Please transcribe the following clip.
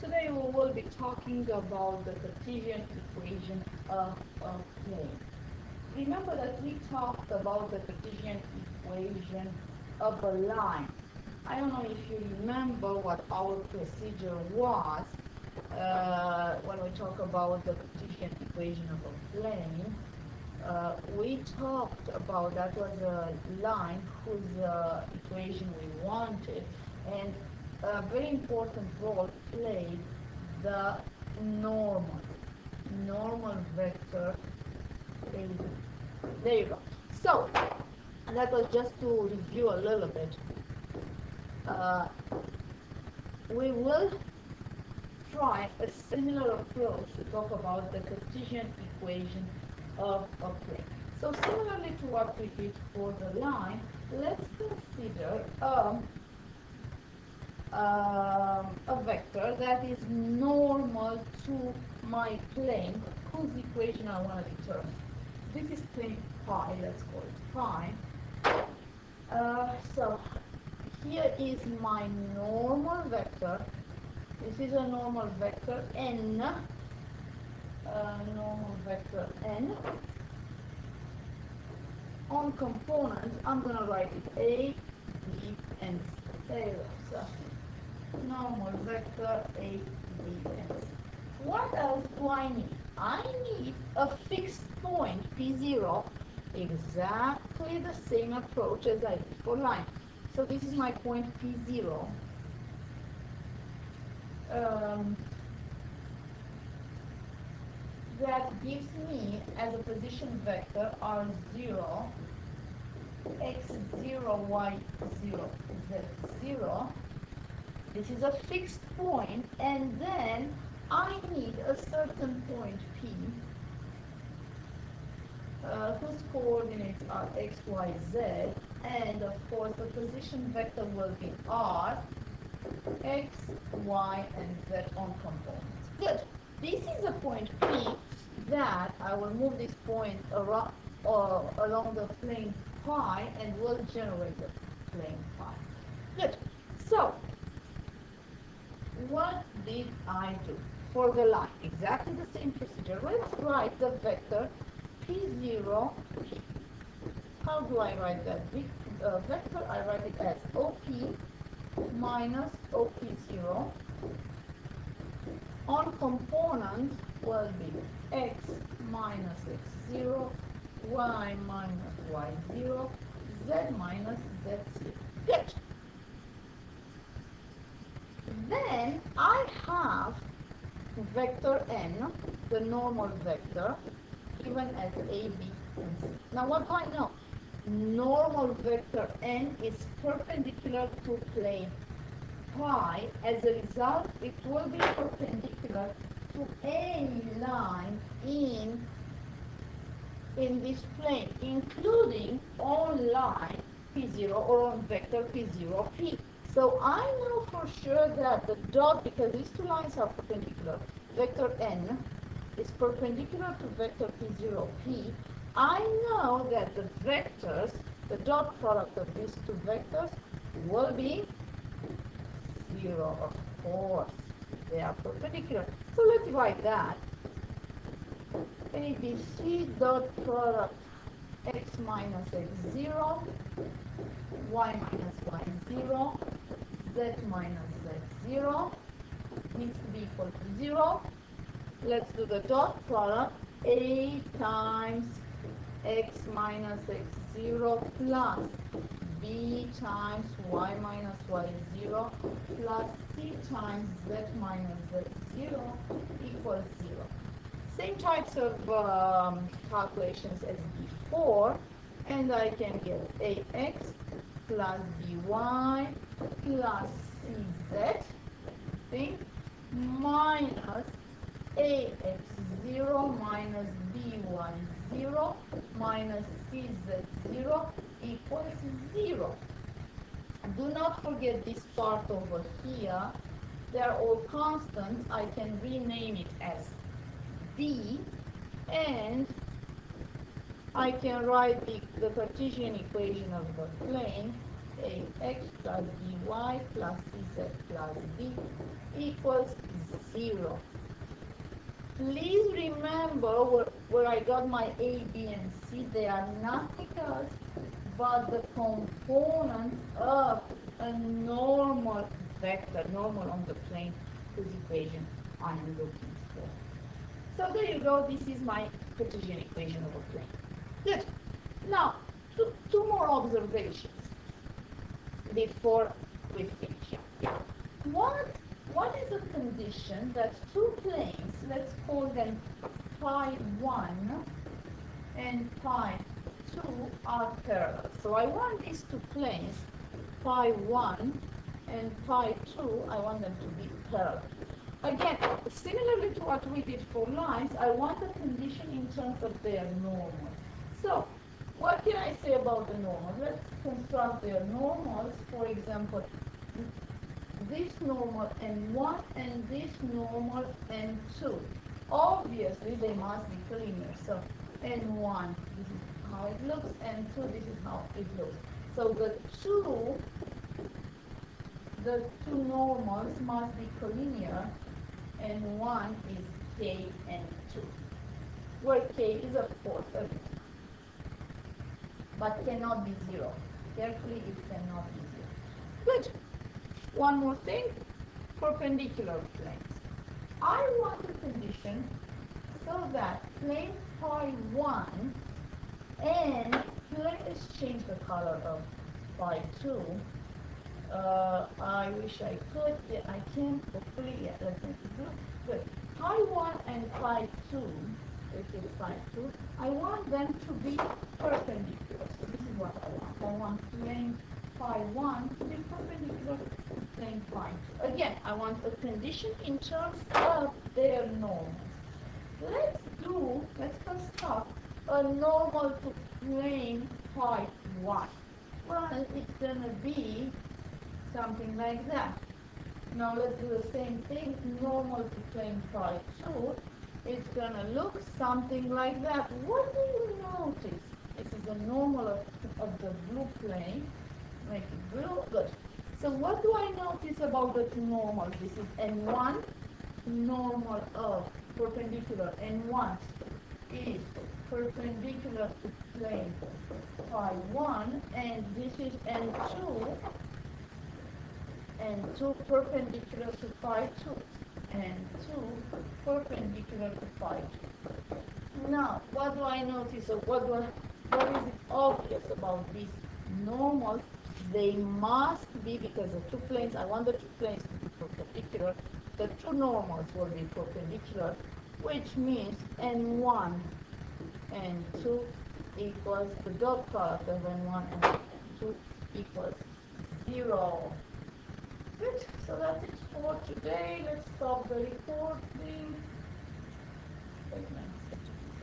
Today we will be talking about the Cartesian equation of a plane. Remember that we talked about the Cartesian equation of a line. I don't know if you remember what our procedure was when we talk about the Cartesian equation of a plane. We talked about that was a line whose equation we wanted, and a very important role played the normal vector AB. There you go. So that was just to review a little bit. We will try a similar approach to talk about the Cartesian equation of a plane. So similarly to what we did for the line, let's consider a vector that is normal to my plane whose equation I want to determine. This is plane pi, let's call it pi. So here is my normal vector. This is a normal vector n. Normal vector n. On components, I'm going to write it A, B, and C. There you go. So normal vector A, B, and C. What else do I need? I need a fixed point P0, exactly the same approach as I did for line. So this is my point P0. That gives me as a position vector R0, x0, y0, z0. This is a fixed point, and then I need a certain point P whose coordinates are x, y, z, and of course the position vector will be R, x, y, and z on components. Good. This is a point P that I will move this point around along the plane pi and will generate the plane pi. Good. So what did I do for the line? Exactly the same procedure. Let's write the vector P0 P. How do I write that vector? I write it as OP minus OP0. On components will be x minus x0, y minus y0, z minus z0. Good. Then I have vector n, the normal vector, given as a, b, and c. Now what do I know? Normal vector n is perpendicular to plane pi. As a result, it will be perpendicular to any line in this plane, including on line P0 or on vector P0 P. So I know for sure that the dot, because these two lines are perpendicular, vector n is perpendicular to vector P0 P. I know that the vectors, the dot product of these two vectors will be 0, of course. They are perpendicular. So let's write that. ABC dot product x minus x0, y minus y0, z minus z0 needs to be equal to 0. Let's do the dot product. A times x minus x0 plus b times y minus y0 plus c times z minus z0 equals 0. Same types of calculations as before, and I can get ax plus by plus cz thing minus ax0 minus by0 minus cz0 equals 0. Do not forget this part over here. They are all constants. I can rename it as d, and I can write the Cartesian equation of the plane ax plus by plus z plus b equals 0. Please remember where I got my a, b, and c. They are nothing else but the components of a normal vector, normal on the plane, whose equation I am looking for. So there you go. This is my Cartesian equation of a plane. Good. Now, two more observations before we finish. What is the condition that two planes, let's call them pi 1 and pi 2, are parallel? So I want these two planes, pi 1 and pi 2, I want them to be parallel. Again, similarly to what we did for lines, I want a condition in terms of their normals. So, what can I say about the normals? Let's construct their normals. For example, this normal n1 and this normal n2. Obviously, they must be collinear. So, n1, this is how it looks, n2, this is how it looks. So, the two normals must be collinear, and one is k and 2, where k is of course a bit, but cannot be 0. Carefully, it cannot be 0. Good. One more thing, perpendicular planes. I want a condition so that plane pi 1 and let's change the color of pi 2. I wish I could. Yeah, I can. Hopefully, yeah, let's make it blue. Good. Pi 1 and pi 2, which is pi 2, I want them to be perpendicular. So this is what I want. I want plane pi 1 to be perpendicular to plane pi 2. Again, I want a condition in terms of their normals. Let's construct a normal to plane pi 1. Well, it's going to be something like that. Now let's do the same thing, normal to plane pi 2. It's going to look something like that. What do you notice? This is the normal of the blue plane. Make it blue. Good. So what do I notice about the two normals? This is n1, normal of perpendicular. n1 is perpendicular to plane pi 1, and this is n2, and 2 perpendicular to pi 2, and 2 perpendicular to pi 2. Now, what do I notice, or what is it obvious about these normals? They must be, because the two planes, I want the two planes to be perpendicular, the two normals will be perpendicular, which means n1 and 2 equals, the dot product of n1 and 2 equals 0. Good. So that's it for today. Let's stop the recording. Wait a minute.